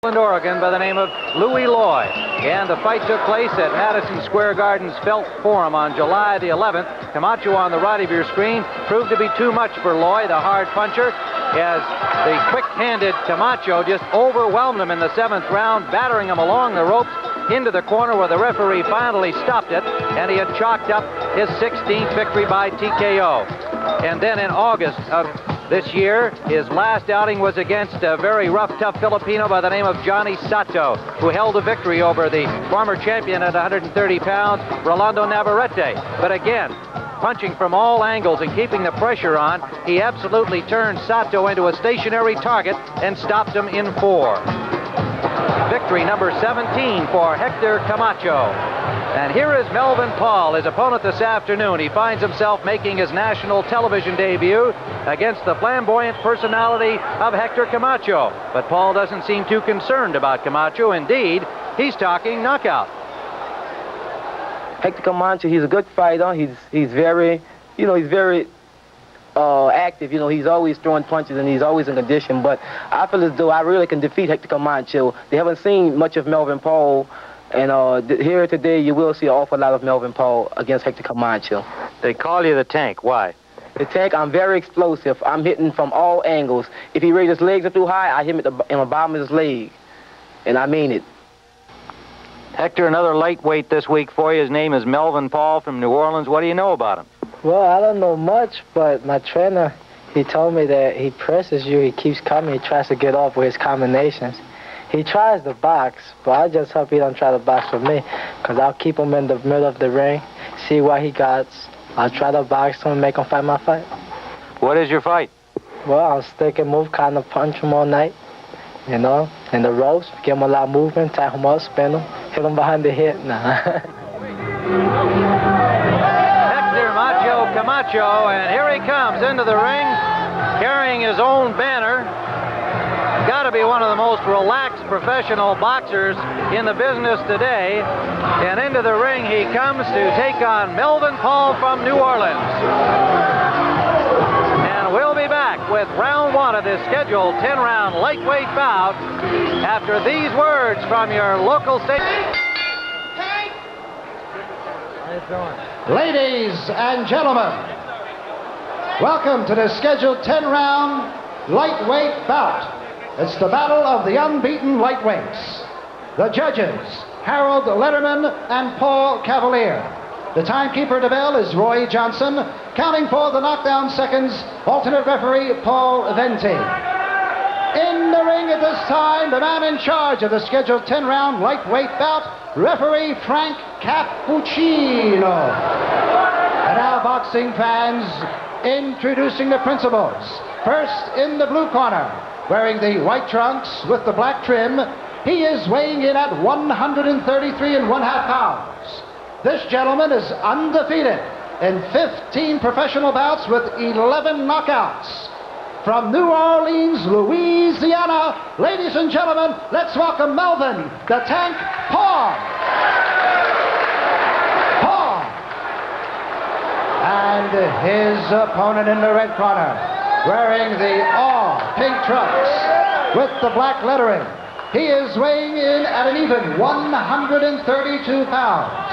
Oregon by the name of Louis Lloyd. And the fight took place at Madison Square Garden's Felt Forum on July the 11th. Camacho on the right of your screen proved to be too much for Lloyd, the hard puncher, as the quick-handed Camacho just overwhelmed him in the 7th round, battering him along the ropes into the corner where the referee finally stopped it, and he had chalked up his 16th victory by TKO. And then in August of this year, his last outing was against a very rough, tough Filipino by the name of Johnny Sato, who held a victory over the former champion at 130 pounds, Rolando Navarrete. But again, punching from all angles and keeping the pressure on, he absolutely turned Sato into a stationary target and stopped him in 4. Victory number 17 for Hector Camacho. And here is Melvin Paul, his opponent this afternoon. He finds himself making his national television debut against the flamboyant personality of Hector Camacho. But Paul doesn't seem too concerned about Camacho. Indeed, he's talking knockout. Hector Camacho, he's a good fighter. He's very active. He's always throwing punches and he's always in condition. But I feel as though I really can defeat Hector Camacho. They haven't seen much of Melvin Paul. And here today, you will see an awful lot of Melvin Paul against Hector Camacho. They call you the Tank. Why? The Tank, I'm very explosive. I'm hitting from all angles. If he raises his legs up too high, I hit him in the bottom of his leg. And I mean it. Hector, another lightweight this week for you. His name is Melvin Paul from New Orleans. What do you know about him? Well, I don't know much, but my trainer, he told me that he presses you, he keeps coming, he tries to get off with his combinations. He tries to box, but I just hope he don't try to box with me, because I'll keep him in the middle of the ring, see what he got. I'll try to box him and make him fight my fight. What is your fight? Well, I'll stick and move, kind of punch him all night, in the ropes, give him a lot of movement, tie him up, spin him, hit him behind the head. Hector Camacho, and here he comes into the ring carrying his own banner. Got to be one of the most relaxed professional boxers in the business today. And into the ring he comes to take on Melvin Paul from New Orleans. And we'll be back with round 1 of this scheduled 10-round lightweight bout after these words from your local station. Ladies and gentlemen, welcome to the scheduled 10-round lightweight bout. It's the battle of the unbeaten lightweights. The judges, Harold Letterman and Paul Cavalier. The timekeeper at the bell is Roy Johnson. Counting for the knockdown seconds, alternate referee Paul Venti. In the ring at this time, the man in charge of the scheduled 10-round lightweight bout, referee Frank Cappuccino. And now, boxing fans, introducing the principals. First, in the blue corner, wearing the white trunks with the black trim, he is weighing in at 133.5 pounds. This gentleman is undefeated in 15 professional bouts with 11 knockouts. From New Orleans, Louisiana, ladies and gentlemen, let's welcome Melvin, the Tank, Paul. Paul. And his opponent in the red corner, wearing the all-pink trunks with the black lettering. He is weighing in at an even 132 pounds.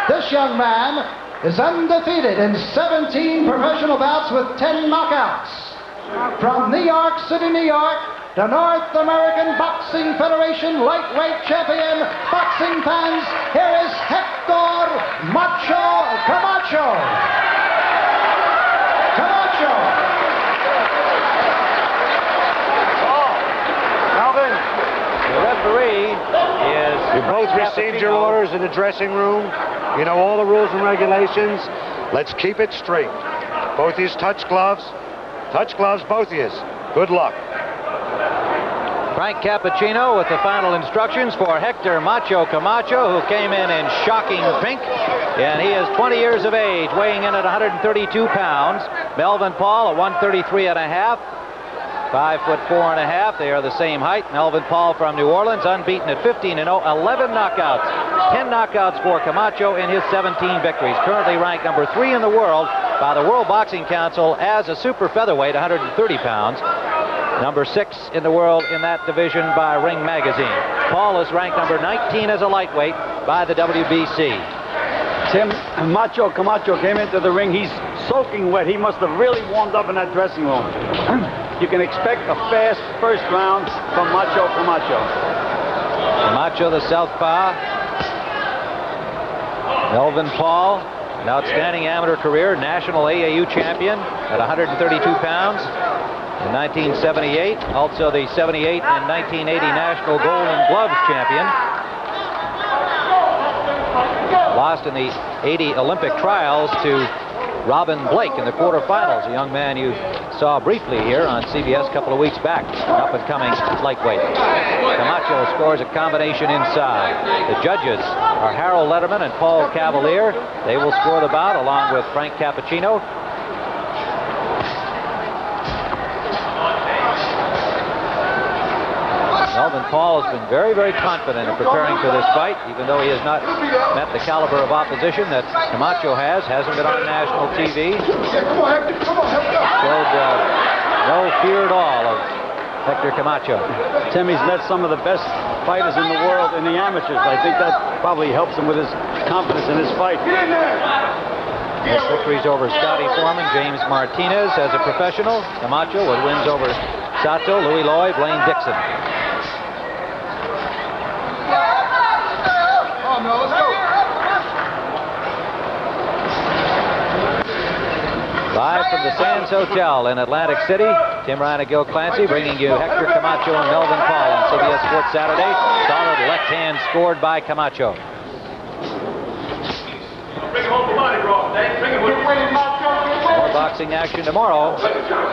This young man is undefeated in 17 professional bouts with 10 knockouts. From New York City, New York, the North American Boxing Federation lightweight champion, boxing fans, here is Hector Camacho. Melvin, the referee is... You both received your orders in the dressing room. You know all the rules and regulations. Let's keep it straight. Both of you touch gloves. Touch gloves, both of you. Good luck. Frank Cappuccino with the final instructions for Hector Macho Camacho, who came in shocking pink. And he is 20 years of age, weighing in at 132 pounds. Melvin Paul at 133.5. 5'4.5". They are the same height. Melvin Paul from New Orleans, unbeaten at 15-0, 11 knockouts. 10 knockouts for Camacho in his 17 victories. Currently ranked number 3 in the world by the World Boxing Council as a super featherweight, 130 pounds. number 6 in the world in that division by Ring Magazine. Paul is ranked number 19 as a lightweight by the WBC. Tim, Camacho came into the ring. He's soaking wet. He must have really warmed up in that dressing room. You can expect a fast first round from Camacho. Camacho, the southpaw. Melvin Paul, an outstanding amateur career, national AAU champion at 132 pounds in 1978. Also the 78 and 1980 national Golden Gloves champion. Lost in the 80 Olympic trials to Robin Blake in the quarterfinals, a young man you saw briefly here on CBS a couple of weeks back, an up-and-coming lightweight. Camacho scores a combination inside. The judges are Harold Letterman and Paul Cavalier. They will score the bout along with Frank Cappuccino. Melvin Paul has been very, very confident in preparing for this fight, even though he has not met the caliber of opposition that Camacho has. Hasn't been on national TV. Showed no fear at all of Hector Camacho. Timmy's met some of the best fighters in the world in the amateurs. I think that probably helps him with his confidence in his fight. His victories over Scotty Foreman, James Martinez as a professional. Camacho with wins over Sato, Louis Lloyd, Blaine Dixon. Live from the Sands Hotel in Atlantic City, Tim Ryan and Gil Clancy bringing you Hector Camacho and Melvin Paul on CBS Sports Saturday. Solid left hand scored by Camacho. More boxing action tomorrow,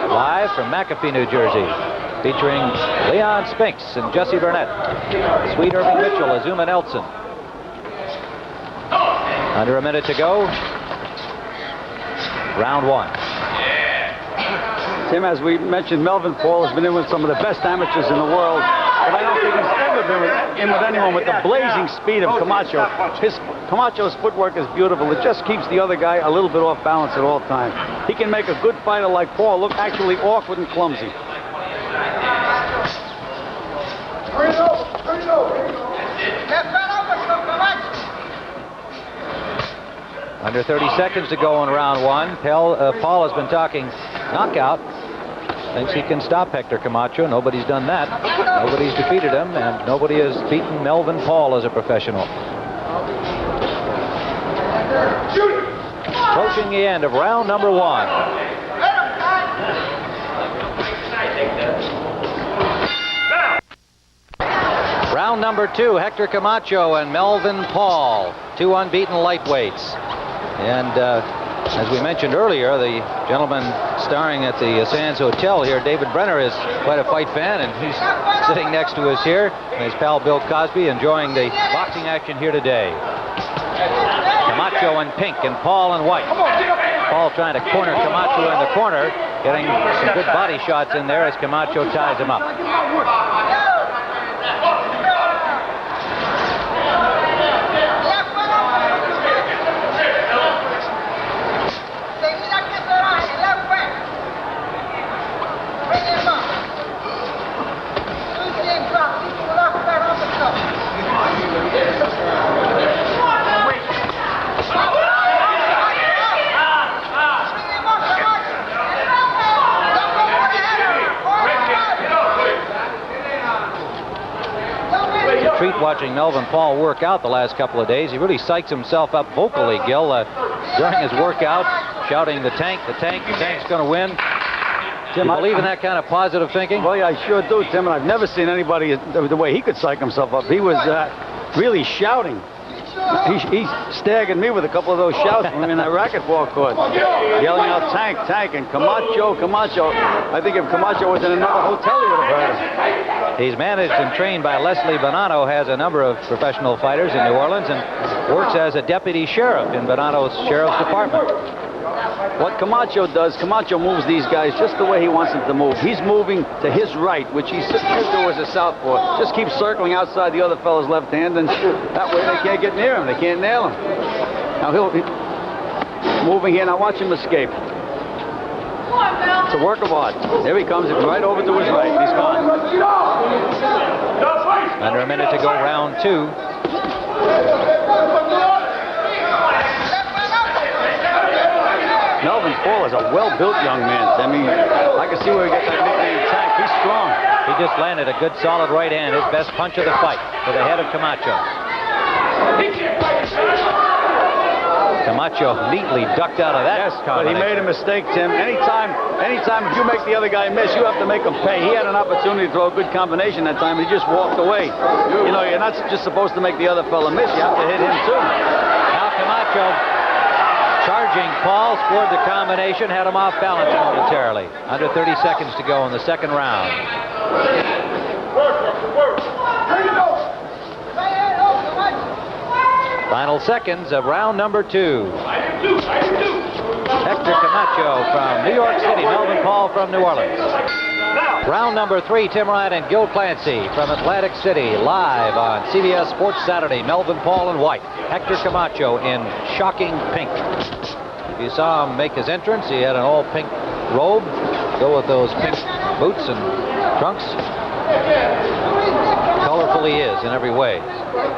live from McAfee, New Jersey, featuring Leon Spinks and Jesse Burnett, Sweet Irving Mitchell, Azuma Nelson. Under a minute to go. Round 1. Tim, as we mentioned, Melvin Paul has been in with some of the best amateurs in the world, but I don't think he's ever been in with anyone with the blazing speed of Camacho. Camacho's footwork is beautiful. It just keeps the other guy a little bit off balance at all times. He can make a good fighter like Paul look actually awkward and clumsy. Under 30 seconds to go in round 1. Paul has been talking knockout. Thinks he can stop Hector Camacho. Nobody's done that. Nobody's defeated him, and nobody has beaten Melvin Paul as a professional. Approaching the end of round number 1. Round number 2, Hector Camacho and Melvin Paul, 2 unbeaten lightweights. And as we mentioned earlier, the gentleman starring at the Sands Hotel here, David Brenner, is quite a fight fan, and he's sitting next to us here. His pal Bill Cosby enjoying the boxing action here today. Camacho in pink and Paul in white. Paul trying to corner Camacho in the corner, getting some good body shots in there as Camacho ties him up. Treat watching Melvin Paul work out the last couple of days. He really psychs himself up vocally, Gil, during his workout, shouting, the tank's going to win. Tim, you believe in that kind of positive thinking? Well, yeah, I sure do, Tim, and I've never seen anybody the way he could psych himself up. He was really shouting. He staggered me with a couple of those shouts from him in that racquetball court, yelling out tank, and Camacho. I think if Camacho was in another hotel, he would have heard him. He's managed and trained by Leslie Bonanno, has a number of professional fighters in New Orleans, and works as a deputy sheriff in Bonanno's sheriff's department. What Camacho does, Camacho moves these guys just the way he wants them to move. He's moving to his right, which he's used to as a southpaw. Just keeps circling outside the other fellow's left hand, and that way they can't get near him. They can't nail him. Now he's moving here. Now watch him escape. It's a work of art. There he comes, right over to his right. He's gone. Under a minute to go, round 2. Melvin Paul is a well-built young man. I mean, I can see where he gets that nickname Tank. He's strong. He just landed a good solid right hand, his best punch of the fight, to the head of Camacho. Camacho neatly ducked out of that. Yes, but he made a mistake, Tim. Anytime if you make the other guy miss, you have to make him pay. He had an opportunity to throw a good combination that time. He just walked away. You know, you're not just supposed to make the other fella miss. You have to hit him, too. Now Camacho charging Paul, scored the combination, had him off balance momentarily. Under 30 seconds to go in the second round. Final seconds of round number 2. Hector Camacho from New York City, Melvin Paul from New Orleans. Round number 3, Tim Ryan and Gil Clancy from Atlantic City, live on CBS Sports Saturday. Melvin Paul in white, Hector Camacho in shocking pink. If you saw him make his entrance, he had an all-pink robe. Go with those pink boots and trunks. Colorful he is in every way.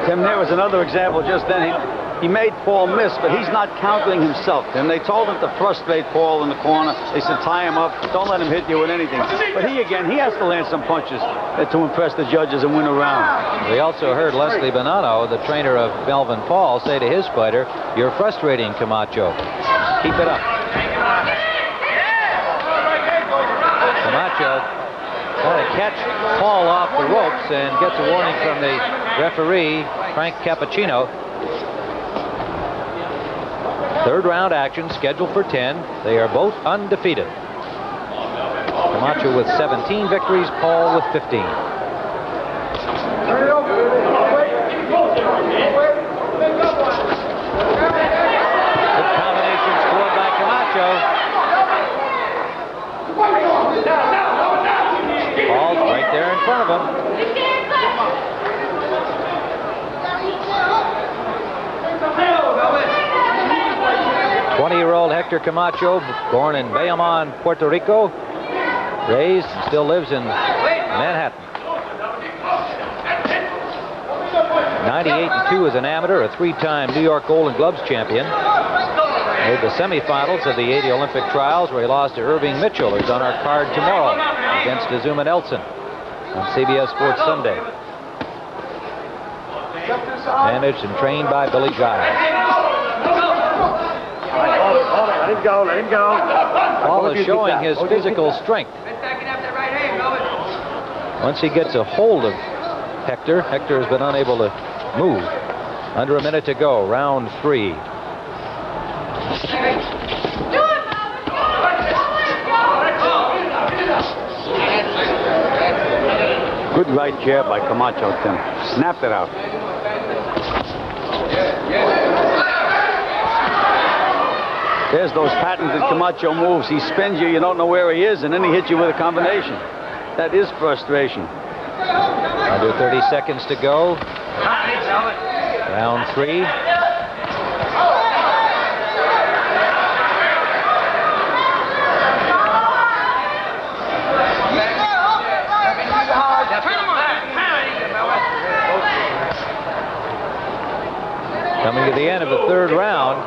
Tim, there was another example just then. He made Paul miss, but he's not countering himself. And they told him to frustrate Paul in the corner. They said, tie him up. Don't let him hit you with anything. But he has to land some punches to impress the judges and win a round. We also heard Leslie Bonanno, the trainer of Melvin Paul, say to his fighter, "You're frustrating Camacho. Keep it up." Camacho trying to catch Paul off the ropes and gets a warning from the referee, Frank Cappuccino. Third round action scheduled for 10. They are both undefeated. Camacho with 17 victories, Paul with 15. Good combination scored by Camacho. Paul's right there in front of him. 20-year-old Hector Camacho, born in Bayamon, Puerto Rico, raised and still lives in Manhattan. 98-2 as an amateur, a 3-time New York Golden Gloves champion. Made the semifinals of the 80 Olympic trials where he lost to Irving Mitchell, who's on our card tomorrow against Azuma Nelson on CBS Sports Sunday. Managed and trained by Billy Giles. Let him go, let him go. Paul is showing his physical strength. Once he gets a hold of Hector, Hector has been unable to move. Under a minute to go, round 3. Good right jab by Camacho, Tim. Snapped it out. There's those patented Camacho moves. He spins you, you don't know where he is, and then he hits you with a combination. That is frustration. Under 30 seconds to go. Round 3. Coming to the end of the third round.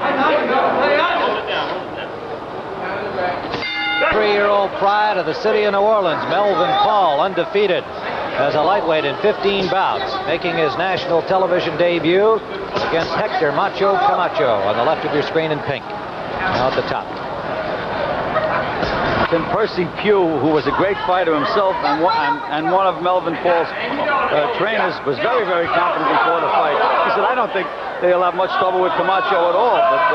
3-year-old pride of the city of New Orleans, Melvin Paul, undefeated as a lightweight in 15 bouts, making his national television debut against Hector Macho Camacho on the left of your screen in pink. Now at the top. Tim Percy Pugh, who was a great fighter himself and one of Melvin Paul's trainers, was very, very confident before the fight. He said, I don't think they'll have much trouble with Camacho at all, but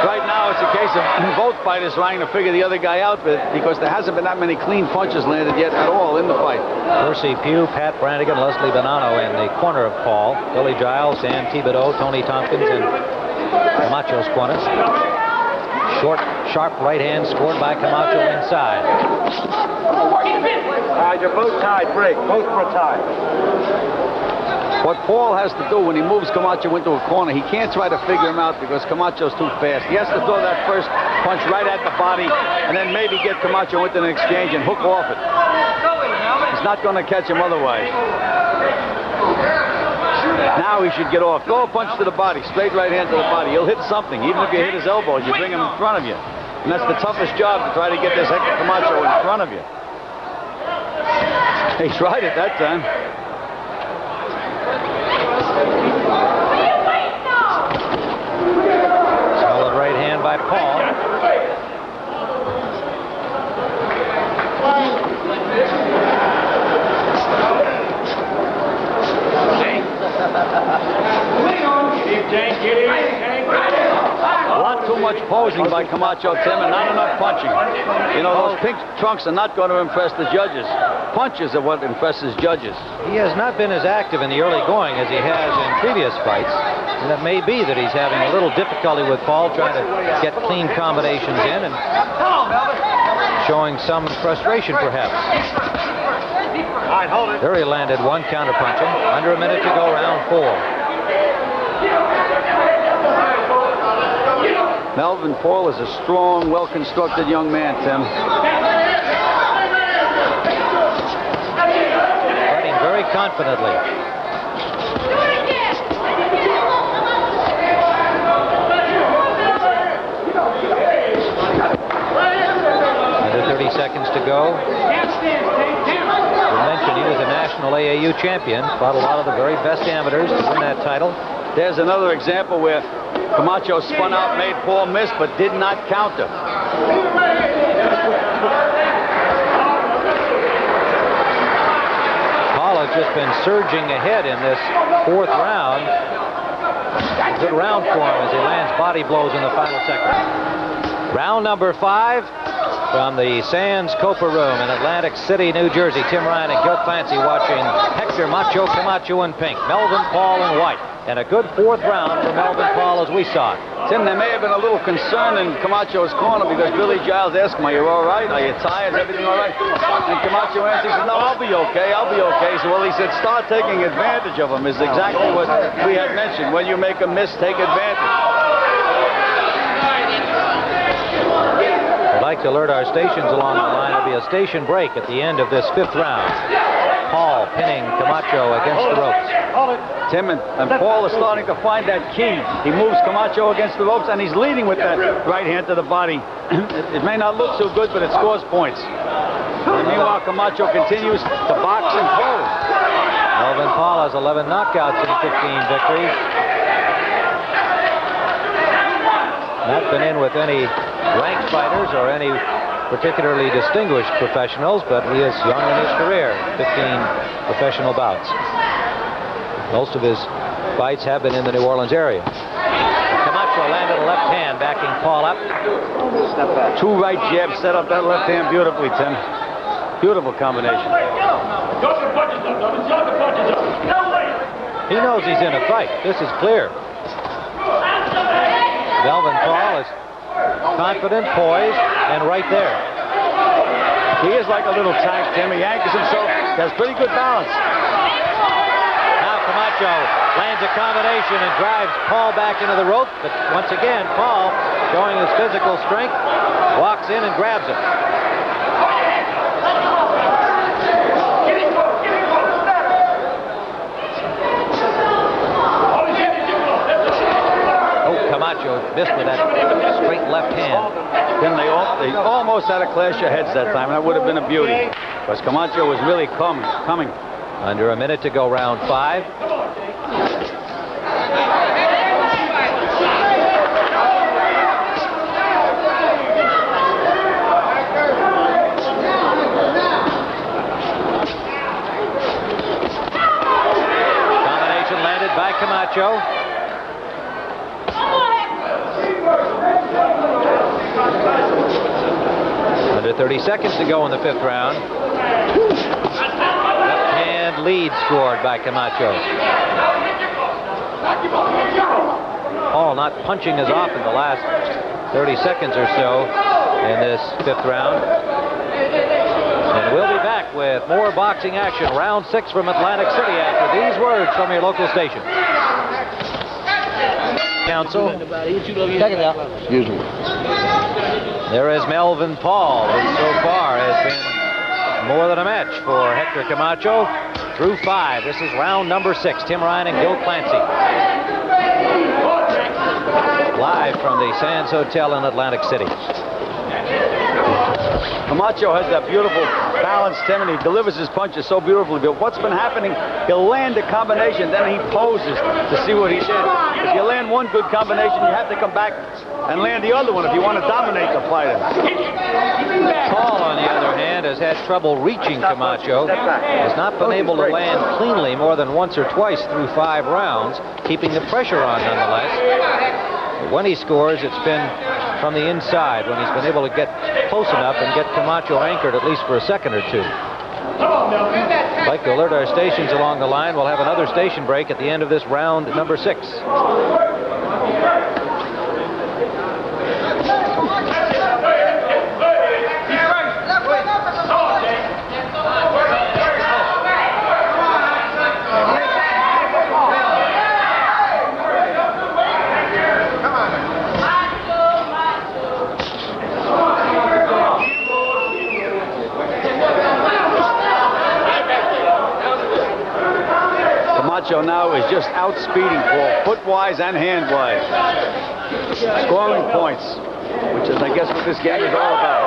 right now it's a case of both fighters trying to figure the other guy out because there hasn't been that many clean punches landed yet at all in the fight. Percy Pugh, Pat Brannigan, Leslie Bonanno in the corner of Paul. Billy Giles, Dan Thibodeau, Tony Tompkins in Camacho's corner. Short, sharp right hand scored by Camacho inside. All right, you're both tied, break. Both for a tie. What Paul has to do when he moves Camacho into a corner, he can't try to figure him out because Camacho's too fast. He has to throw that first punch right at the body and then maybe get Camacho into an exchange and hook off it. He's not going to catch him otherwise. Now he should get off. Throw a punch to the body, straight right hand to the body. He'll hit something. Even if you hit his elbows, you bring him in front of you. And that's the toughest job, to try to get this Hector Camacho in front of you. He tried it that time. Solid right hand by Paul. A lot too much posing by Camacho, Tim, and not enough punching. You know, those pink trunks are not going to impress the judges. Punches are what impresses judges. He has not been as active in the early going as he has in previous fights. And it may be that he's having a little difficulty with Paul trying to get clean combinations in and showing some frustration, perhaps. There he landed one counter punching. Under a minute to go, round 4. Melvin Paul is a strong, well-constructed young man, Tim. Fighting very confidently. Under 30 seconds to go. We mentioned he was a national AAU champion. Fought a lot of the very best amateurs to win that title. There's another example where Camacho spun out, made Paul miss, but did not counter. Paul has just been surging ahead in this 4th round. Good round for him as he lands body blows in the final second. Round number 5 from the Sands Copa Room in Atlantic City, New Jersey. Tim Ryan and Gil Clancy watching Hector Macho Camacho in pink, Melvin Paul in white. And a good 4th round for Melvin Paul as we saw it. Tim, there may have been a little concern in Camacho's corner because Billy Giles asked him, are you all right? Are you tired? Is everything all right? And Camacho answered, he said, no, I'll be okay. I'll be okay. So, well, he said, start taking advantage of him is exactly what we had mentioned. When you make a miss, take advantage. I'd like to alert our stations along the line. There'll be a station break at the end of this 5th round. Paul pinning Camacho against the ropes. Tim, and Paul is starting to find that key. He moves Camacho against the ropes, and he's leading with that right hand to the body. It may not look so good, but it scores points. And meanwhile, Camacho continues to box and close. Melvin Paul has 11 knockouts and 15 victories. Not been in with any ranked fighters or any particularly distinguished professionals, but he is young in his career, 15 professional bouts. Most of his fights have been in the New Orleans area. Camacho landed a left hand, backing Paul up. Two right jabs set up that left hand beautifully, Tim. Beautiful combination. He knows he's in a fight. This is clear. Melvin Paul is confident, poised, and right there. He is like a little tank, Tim. He anchors himself. He has pretty good balance. Now Camacho lands a combination and drives Paul back into the rope. But once again, Paul, showing his physical strength, walks in and grabs him. Camacho missed with that straight left hand. Then they almost had a clash of heads that time. That would have been a beauty. Because Camacho was really coming. Under a minute to go, round 5. Combination landed by Camacho. Under 30 seconds to go in the 5th round. Left hand lead scored by Camacho. Paul not punching as often the last 30 seconds or so in this 5th round. And we'll be back with more boxing action. Round 6 from Atlantic City after these words. words from your local station. Council. Excuse me. There is Melvin Paul, who so far has been more than a match for Hector Camacho. Through 5. This is round number 6. Tim Ryan and Gil Clancy. Live from the Sands Hotel in Atlantic City. Camacho has that beautiful balance, Tim, and he delivers his punches so beautifully. But what's been happening, he'll land a combination, then he poses to see what he did. If you land one good combination, you have to come back and land the other one if you want to dominate the fighter. Paul, on the other hand, has had trouble reaching Camacho. Has not been able to land cleanly more than once or twice through 5 rounds, keeping the pressure on nonetheless. But when he scores, it's been from the inside, when he's been able to get close enough and get Camacho anchored at least for a second or two. I'd like to alert our stations along the line. We'll have another station break at the end of this round number 6. Camacho now is just outspeeding Paul, foot-wise and hand-wise. Scoring points, which is, I guess, what this game is all about.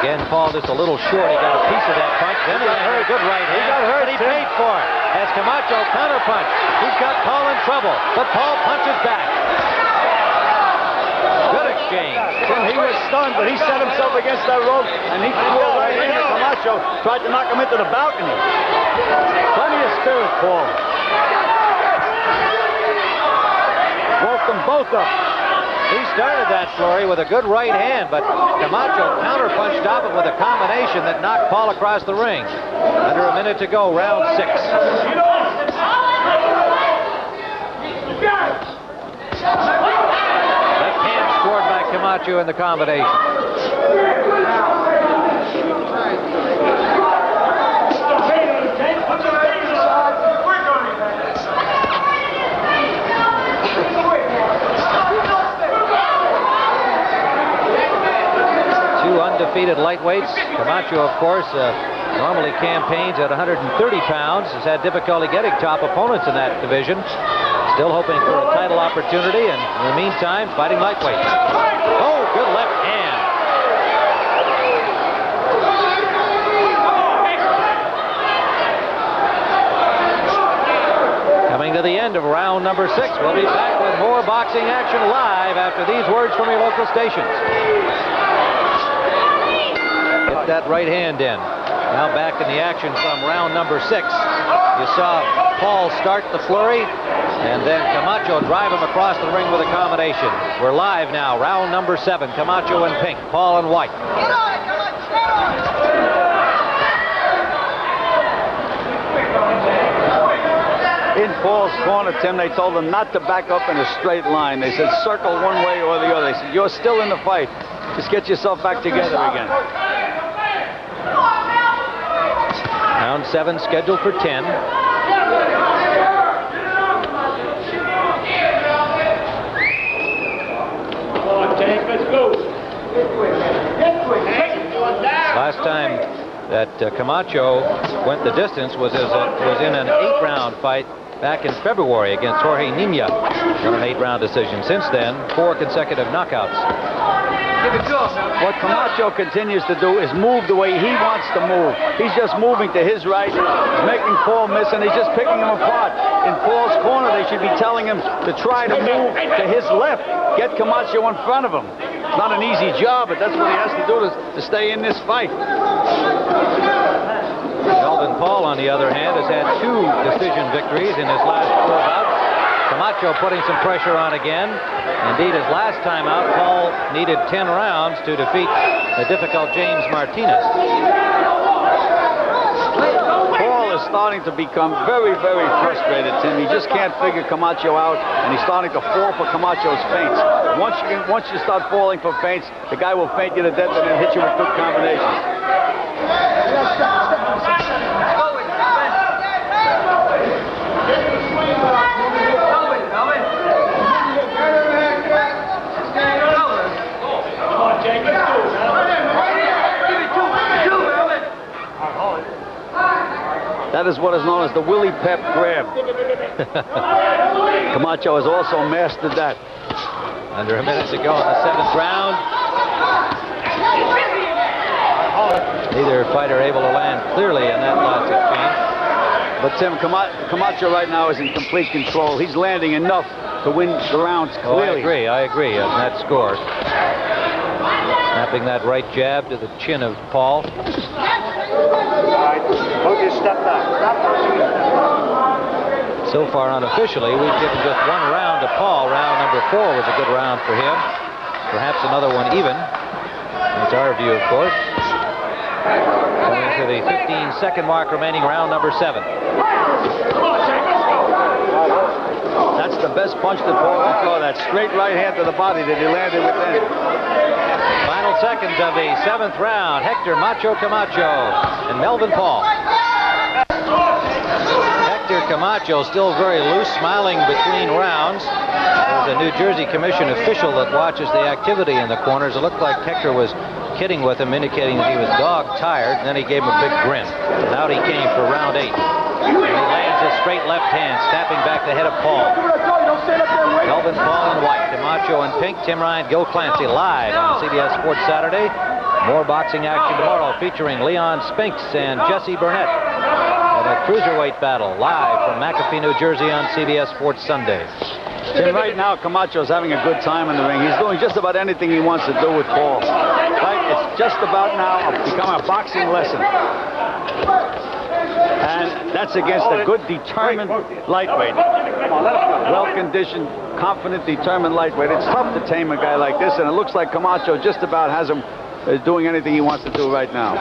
Again, Paul just a little short. He got a piece of that punch. Then he got a very good right hand. He got hurt, and he paid for it. As Camacho counterpunch. He's got Paul in trouble, but Paul punches back. Good exchange. Tim, he was stunned, but he set himself against that rope, and he threw a right hand at Camacho, tried to knock him into the balcony. Plenty of spirit, Paul. Woke them both up. He started that flurry with a good right hand, but Camacho counterpunched off it with a combination that knocked Paul across the ring. Under a minute to go, round 6. Left hand scored by Camacho in the combination. Undefeated lightweights. Camacho, of course, normally campaigns at 130 pounds. Has had difficulty getting top opponents in that division. Still hoping for a title opportunity, and in the meantime, fighting lightweights. Oh, good left hand. Coming to the end of round number 6. We'll be back with more boxing action live after these words from your local stations. That right hand in. Now back in the action from round number 6. You saw Paul start the flurry, and then Camacho drive him across the ring with a combination. We're live now, round number 7. Camacho in pink, Paul in white. In Paul's corner, Tim, they told him not to back up in a straight line. They said circle one way or the other. They said, you're still in the fight. Just get yourself back together again. Round 7 scheduled for 10. Last time that Camacho went the distance was in an 8-round fight back in February against Jorge Nima. Won an 8-round decision. Since then, 4 consecutive knockouts. What Camacho continues to do is move the way he wants to move. He's just moving to his right, he's making Paul miss, and he's just picking him apart. In Paul's corner, they should be telling him to try to move to his left, get Camacho in front of him. It's not an easy job, but that's what he has to do to stay in this fight. Melvin Paul, on the other hand, has had 2 decision victories in his last 4 bouts. Camacho putting some pressure on again. Indeed, his last time out, Paul needed 10 rounds to defeat the difficult James Martinez. Paul is starting to become very, very frustrated, Tim. He just can't figure Camacho out, and he's starting to fall for Camacho's feints. Once you start falling for feints, the guy will feint you to death and then hit you with good combinations. what is known as the Willie Pep grab. Camacho has also mastered that. Under a minute to go in the 7th round. Neither fighter able to land clearly in that last exchange. But Tim, Camacho right now is in complete control. He's landing enough to win the rounds clearly. I agree on that score. Snapping that right jab to the chin of Paul. So far unofficially, we've given just 1 round to Paul. Round number 4 was a good round for him. Perhaps another one even. That's our view, of course. Going to the 15-second mark remaining, round number 7. That's the best punch that Paul can throw. That straight right hand to the body that he landed with then. Final seconds of the 7th round. Hector Macho Camacho and Melvin Paul. Hector Camacho still very loose, smiling between rounds. There's a New Jersey Commission official that watches the activity in the corners. It looked like Hector was kidding with him, indicating that he was dog-tired, and then he gave him a big grin. And out he came for round 8. And he lands a straight left hand, snapping back the head of Paul. Melvin Paul in white, Camacho in pink. Tim Ryan, Gil Clancy live on CBS Sports Saturday. More boxing action tomorrow featuring Leon Spinks and Jesse Burnett. And a cruiserweight battle live from McAfee, New Jersey on CBS Sports Sunday. Tim, right now, Camacho's having a good time in the ring. He's doing just about anything he wants to do with Paul. Right? It's just about now become a boxing lesson. And that's against a good, determined lightweight. Well-conditioned, confident, determined lightweight. It's tough to tame a guy like this, and it looks like Camacho just about has him doing anything he wants to do right now.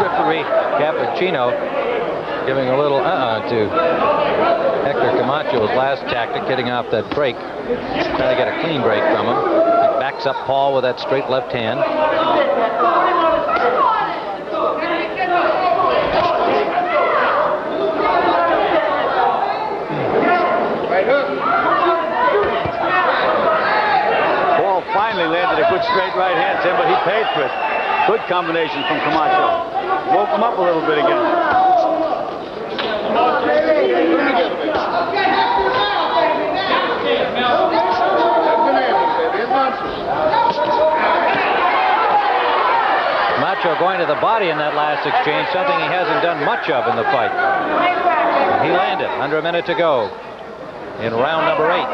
Referee Cappuccino giving a little to Hector Camacho's last tactic, getting off that break, trying to get a clean break from him. He backs up Paul with that straight left hand. Paul finally landed a good straight right hand, Tim, but he paid for it. Good combination from Camacho. Woke him up a little bit again. Camacho going to the body in that last exchange, something he hasn't done much of in the fight. And he landed under a minute to go in round number 8.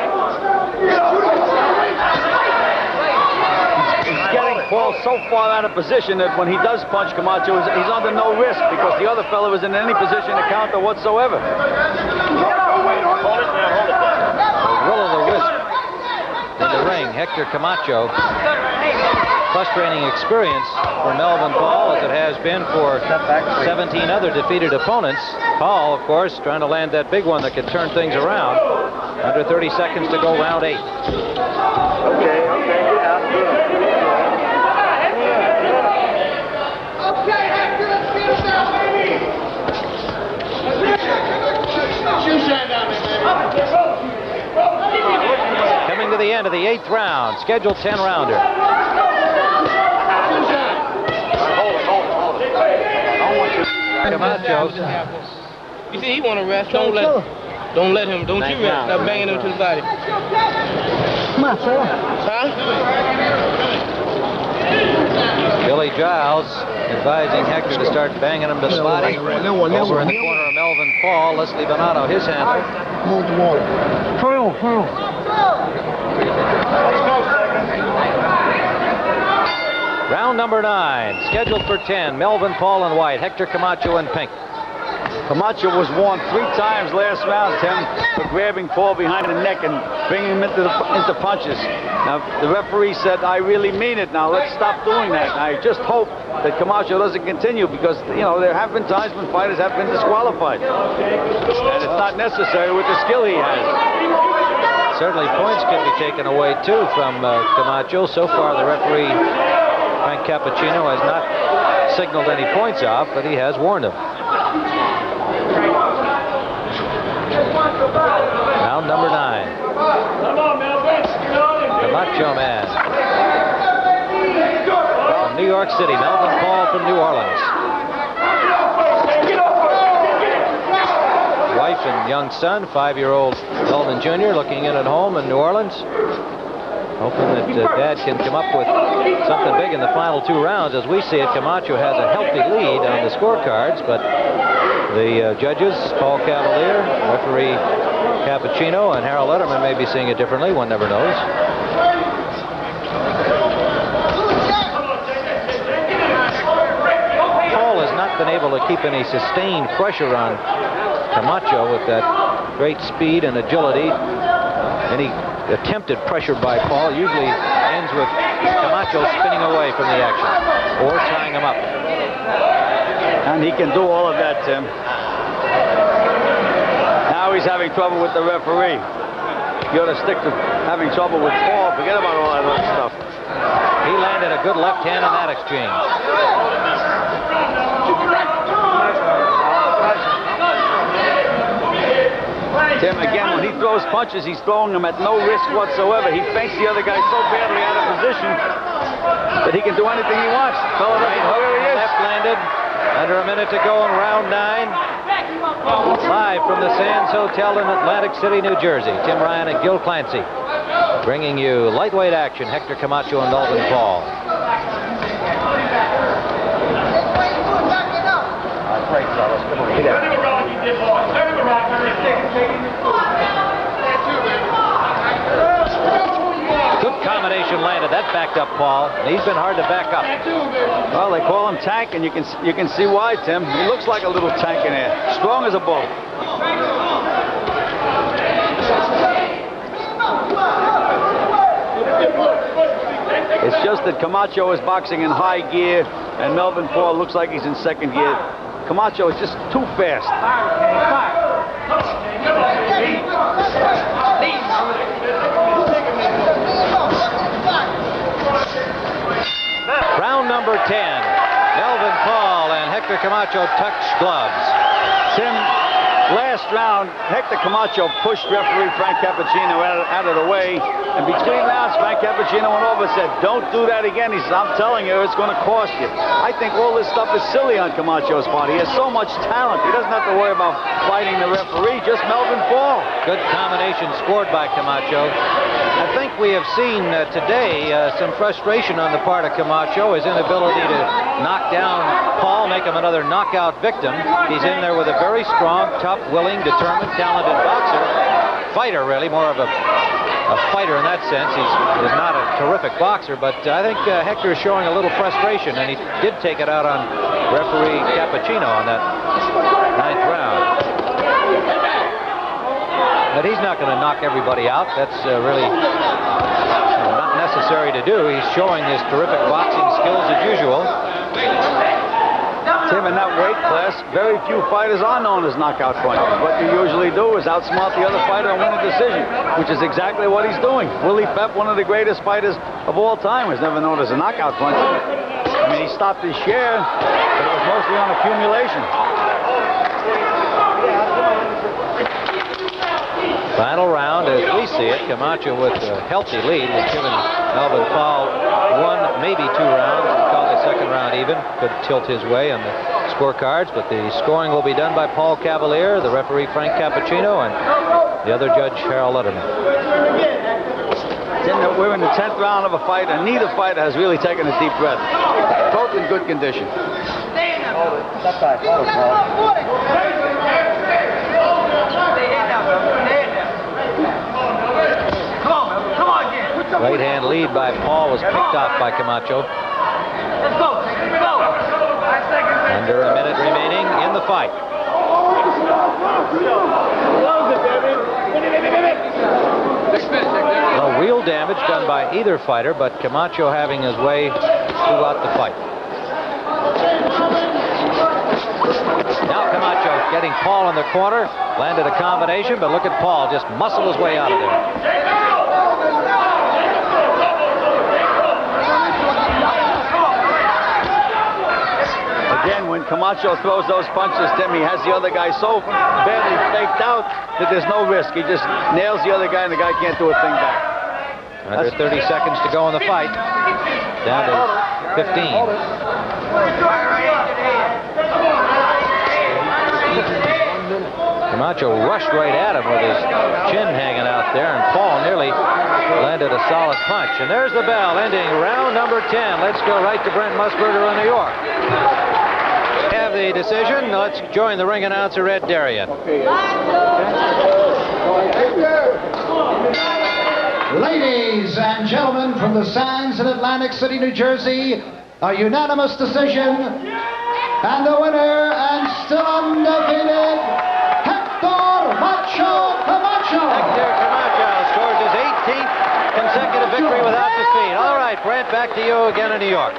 He's getting Paul so far out of position that when he does punch Camacho, he's under no risk because the other fellow is in any position to counter whatsoever. The will o' the wisp in the ring. Hector Camacho. Frustrating experience for Melvin Paul, as it has been for 17 other defeated opponents. Paul, of course, trying to land that big one that could turn things around. Under 30 seconds to go, round 8. Coming to the end of the 8th round, scheduled 10-rounder. Camacho. You see, he want to rest. Don't let him. Don't you rest. Stop banging him to the body. Come on, sir. Huh? Billy Giles advising Hector to start banging him to the body. Over in the corner of Melvin Paul. Leslie Bonato, his handler. Move the water. Round number 9, scheduled for 10. Melvin Paul in white, Hector Camacho in pink. Camacho was warned 3 times last round, Tim, for grabbing Paul behind the neck and bringing him into punches. Now, the referee said, I really mean it. Now, let's stop doing that. And I just hope that Camacho doesn't continue because, you know, there have been times when fighters have been disqualified. And it's not necessary with the skill he has. Certainly points can be taken away, too, from Camacho. So far, the referee, Frank Cappuccino, has not signaled any points off, but he has warned him. Round number 9. Camacho man. From New York City, Melvin Paul from New Orleans. Wife and young son, 5-year-old Melvin Jr., looking in at home in New Orleans. Hoping that Dad can come up with something big in the final 2 rounds. As we see it, Camacho has a healthy lead on the scorecards, but the judges, Paul Cavalier, referee Cappuccino, and Harold Letterman may be seeing it differently. One never knows. Paul has not been able to keep any sustained pressure on Camacho with that great speed and agility. Any attempted pressure by Paul usually ends with Camacho spinning away from the action or tying him up. And he can do all of that, Tim. Now he's having trouble with the referee. You ought to stick to having trouble with Paul. Forget about all that other stuff. He landed a good left hand in that exchange. Tim, again, when he throws punches, he's throwing them at no risk whatsoever. He feints the other guy so badly out of position that he can do anything he wants. Throw it right, here he is. Left landed. Under a minute to go in round 9. Live from the Sands Hotel in Atlantic City, New Jersey. Tim Ryan and Gil Clancy bringing you lightweight action. Hector Camacho and Melvin Paul. Great, fellas. Come on, get out. Good combination landed. That backed up Paul. He's been hard to back up. Well, they call him Tank, and you can see why, Tim. He looks like a little tank in there. Strong as a bull. It's just that Camacho is boxing in high gear, and Melvin Paul looks like he's in second gear. Camacho is just too fast. Round number 10. Melvin Paul and Hector Camacho touch gloves. Tim, last round, Hector Camacho pushed referee Frank Cappuccino out of the way. And between rounds, Frank Cappuccino went over and said, don't do that again. He said, I'm telling you, it's going to cost you. I think all this stuff is silly on Camacho's part. He has so much talent. He doesn't have to worry about fighting the referee, just Melvin Paul. Good combination scored by Camacho. I think we have seen today some frustration on the part of Camacho, his inability to knock down Paul, make him another knockout victim. He's in there with a very strong, tough, willing, determined, talented boxer. Fighter, really, more of a fighter in that sense. He's not a terrific boxer, but I think Hector is showing a little frustration, and he did take it out on referee Cappuccino on that 9th round. But he's not going to knock everybody out. That's really not necessary to do. He's showing his terrific boxing skills as usual. Tim, in that weight class, very few fighters are known as knockout punchers. What you usually do is outsmart the other fighter and win a decision, which is exactly what he's doing. Willie Pep, one of the greatest fighters of all time, was never known as a knockout puncher. I mean, he stopped his share, but it was mostly on accumulation. Final round, as we see it, Camacho with a healthy lead has given Melvin Paul 1, maybe 2 rounds. We'll call the second round even. Could tilt his way on the scorecards, but the scoring will be done by Paul Cavalier, the referee Frank Cappuccino, and the other judge Harold Letterman. Tim, we're in the 10th round of a fight, and neither fighter has really taken a deep breath. Both in good condition. Right hand lead by Paul was picked off by Camacho. Let's go. Under a minute remaining in the fight. No real damage done by either fighter, but Camacho having his way throughout the fight. Now Camacho getting Paul in the corner, landed a combination, but look at Paul just muscle his way out of there. Again, when when Camacho throws those punches, Tim, he has the other guy so badly faked out that there's no risk. He just nails the other guy, and the guy can't do a thing back. Under 30 seconds to go in the fight. Down to 15. Camacho rushed right at him with his chin hanging out there, and Paul nearly landed a solid punch. And there's the bell ending round number 10. Let's go right to Brent Musburger in New York. We have the decision. Let's join the ring announcer, Ed Darien. Ladies and gentlemen, from the sands in Atlantic City, New Jersey, a unanimous decision, and the winner, and still undefeated, Hector Camacho. Hector Camacho scores his 18th consecutive victory without defeat. All right, Brent, back to you again in New York.